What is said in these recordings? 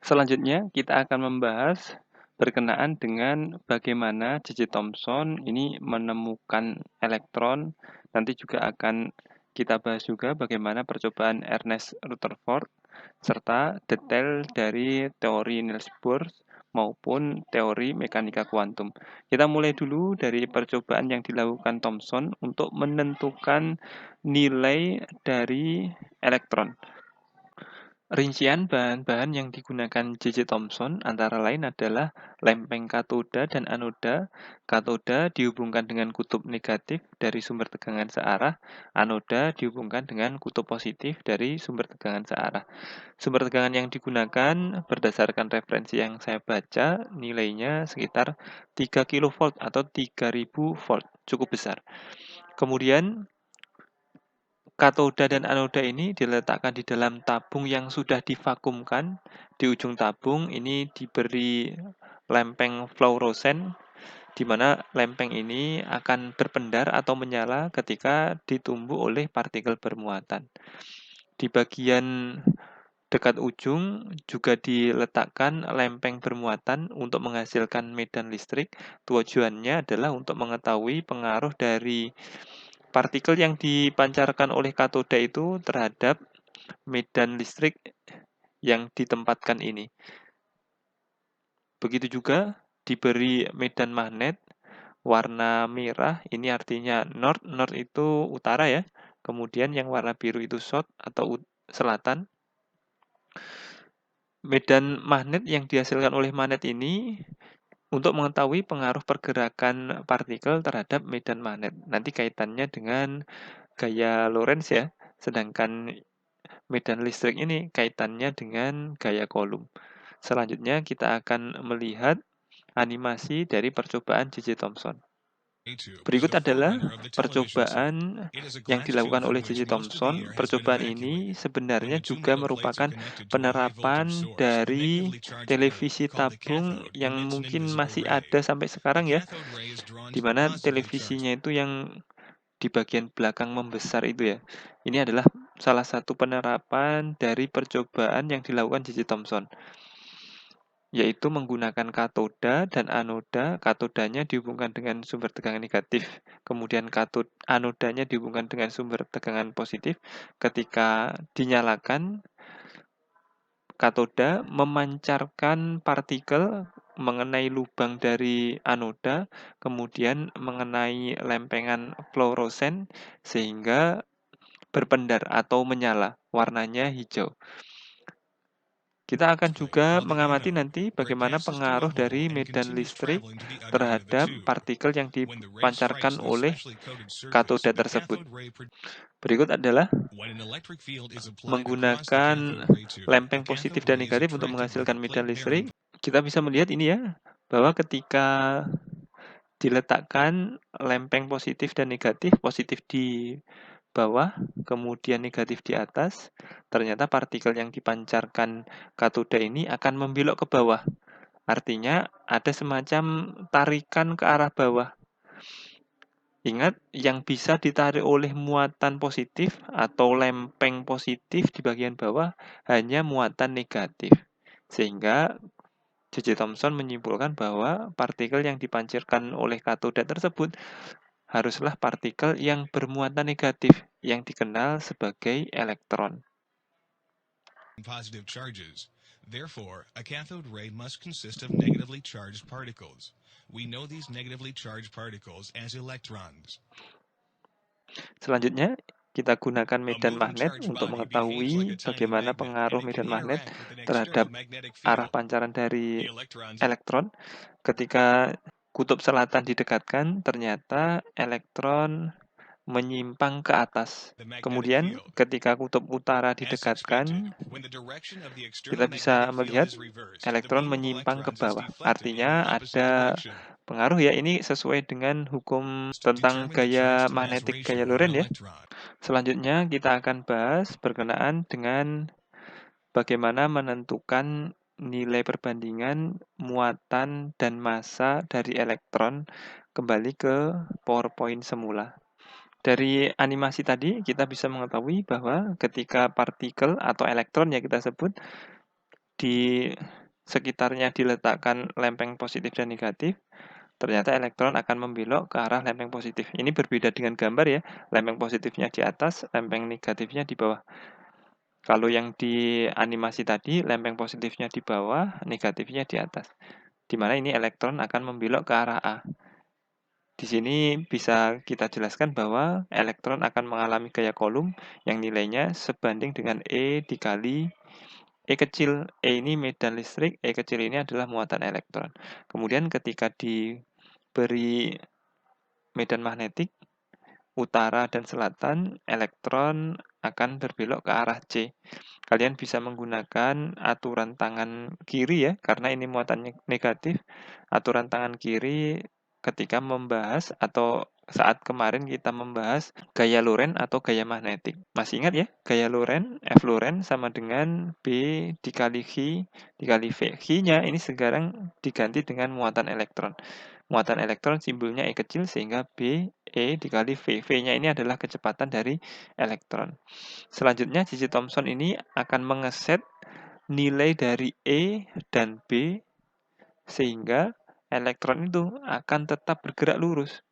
Selanjutnya, kita akan membahas berkenaan dengan bagaimana J.J. Thomson ini menemukan elektron. Nanti juga akan kita bahas juga bagaimana percobaan Ernest Rutherford, serta detail dari teori Niels Bohr maupun teori mekanika kuantum. Kita mulai dulu dari percobaan yang dilakukan Thomson untuk menentukan nilai dari elektron. Rincian bahan-bahan yang digunakan J.J. Thomson antara lain adalah lempeng katoda dan anoda. Katoda dihubungkan dengan kutub negatif dari sumber tegangan searah, anoda dihubungkan dengan kutub positif dari sumber tegangan searah. Sumber tegangan yang digunakan berdasarkan referensi yang saya baca, nilainya sekitar 3 kV atau 3000 volt, cukup besar. Kemudian katoda dan anoda ini diletakkan di dalam tabung yang sudah divakumkan. Di ujung tabung ini diberi lempeng fluoresen, di mana lempeng ini akan berpendar atau menyala ketika ditumbuh oleh partikel bermuatan. Di bagian dekat ujung juga diletakkan lempeng bermuatan untuk menghasilkan medan listrik. Tujuannya adalah untuk mengetahui pengaruh dari partikel yang dipancarkan oleh katoda itu terhadap medan listrik yang ditempatkan ini. Begitu juga diberi medan magnet warna merah, ini artinya north, north itu utara ya. Kemudian yang warna biru itu south atau selatan. Medan magnet yang dihasilkan oleh magnet ini untuk mengetahui pengaruh pergerakan partikel terhadap medan magnet. Nanti kaitannya dengan gaya Lorentz ya. Sedangkan medan listrik ini kaitannya dengan gaya Coulomb. Selanjutnya kita akan melihat animasi dari percobaan J.J. Thomson. Berikut adalah percobaan yang dilakukan oleh J.J. Thomson. Percobaan ini sebenarnya juga merupakan penerapan dari televisi tabung yang mungkin masih ada sampai sekarang ya, di mana televisinya itu yang di bagian belakang membesar itu ya. Ini adalah salah satu penerapan dari percobaan yang dilakukan J.J. Thomson, yaitu menggunakan katoda dan anoda. Katodanya dihubungkan dengan sumber tegangan negatif, kemudian anodanya dihubungkan dengan sumber tegangan positif. Ketika dinyalakan, katoda memancarkan partikel mengenai lubang dari anoda, kemudian mengenai lempengan fluoresen sehingga berpendar atau menyala, warnanya hijau. Kita akan juga mengamati nanti bagaimana pengaruh dari medan listrik terhadap partikel yang dipancarkan oleh katoda tersebut. Berikut adalah menggunakan lempeng positif dan negatif untuk menghasilkan medan listrik. Kita bisa melihat ini ya, bahwa ketika diletakkan lempeng positif dan negatif, positif di bawah, kemudian negatif di atas, ternyata partikel yang dipancarkan katoda ini akan membelok ke bawah. Artinya ada semacam tarikan ke arah bawah. Ingat, yang bisa ditarik oleh muatan positif atau lempeng positif di bagian bawah hanya muatan negatif. Sehingga J.J. Thomson menyimpulkan bahwa partikel yang dipancarkan oleh katoda tersebut haruslah partikel yang bermuatan negatif yang dikenal sebagai elektron. Positive charges. Therefore, a cathode ray must consist of negatively charged particles. We know these negatively charged particles as electrons. Selanjutnya, kita gunakan medan magnet untuk mengetahui bagaimana pengaruh medan magnet terhadap arah pancaran dari elektron. Ketika kutub selatan didekatkan, ternyata elektron menyimpang ke atas. Kemudian, ketika kutub utara didekatkan, kita bisa melihat elektron menyimpang ke bawah. Artinya ada pengaruh ya, ini sesuai dengan hukum tentang gaya magnetik gaya Lorentz ya. Selanjutnya kita akan bahas berkenaan dengan bagaimana menentukan nilai perbandingan muatan dan massa dari elektron. Kembali ke PowerPoint semula. Dari animasi tadi kita bisa mengetahui bahwa ketika partikel atau elektron yang kita sebut sekitarnya diletakkan lempeng positif dan negatif, ternyata elektron akan membelok ke arah lempeng positif. Ini berbeda dengan gambar ya, lempeng positifnya di atas, lempeng negatifnya di bawah. Kalau yang di animasi tadi, lempeng positifnya di bawah, negatifnya di atas. Di mana ini elektron akan membelok ke arah A. Di sini bisa kita jelaskan bahwa elektron akan mengalami gaya Coulomb yang nilainya sebanding dengan E dikali E kecil. E ini medan listrik, E kecil ini adalah muatan elektron. Kemudian ketika diberi medan magnetik, utara dan selatan, elektron akan berbelok ke arah C. Kalian bisa menggunakan aturan tangan kiri ya, karena ini muatannya negatif. Aturan tangan kiri ketika membahas atau saat kemarin kita membahas gaya Lorentz atau gaya magnetik. Masih ingat ya, gaya Lorentz, F Lorentz sama dengan B dikali Chi dikali V. Chi-nya ini sekarang diganti dengan muatan elektron. Muatan elektron simbolnya E kecil sehingga B, E dikali V. V-nya ini adalah kecepatan dari elektron. Selanjutnya, J.J. Thomson ini akan mengeset nilai dari E dan B sehingga elektron itu akan tetap bergerak lurus.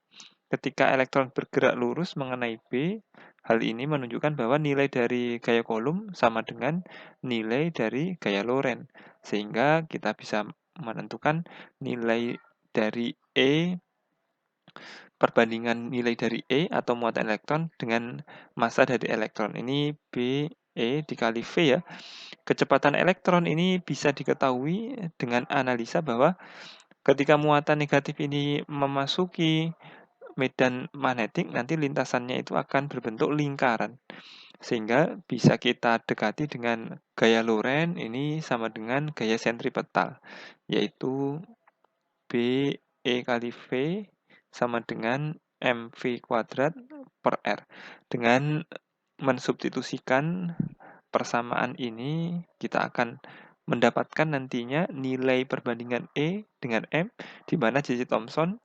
Ketika elektron bergerak lurus mengenai B, hal ini menunjukkan bahwa nilai dari gaya Coulomb sama dengan nilai dari gaya Lorentz. Sehingga kita bisa menentukan nilai dari E perbandingan nilai dari E atau muatan elektron dengan massa dari elektron. Ini B, E dikali V ya. Kecepatan elektron ini bisa diketahui dengan analisa bahwa ketika muatan negatif ini memasuki medan magnetik, nanti lintasannya itu akan berbentuk lingkaran. Sehingga bisa kita dekati dengan gaya Lorentz ini sama dengan gaya sentripetal, yaitu B E kali V sama dengan mv kuadrat per R. Dengan mensubstitusikan persamaan ini, kita akan mendapatkan nantinya nilai perbandingan E dengan M, di mana J.J. Thomson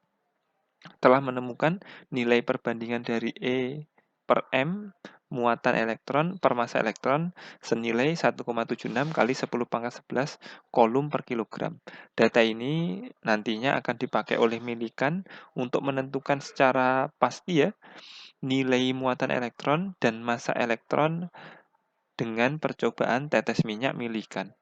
telah menemukan nilai perbandingan dari E per M muatan elektron per massa elektron senilai 1,76 kali 10 pangkat 11 Coulomb per kilogram. Data ini nantinya akan dipakai oleh Millikan untuk menentukan secara pasti ya nilai muatan elektron dan massa elektron dengan percobaan tetes minyak Millikan.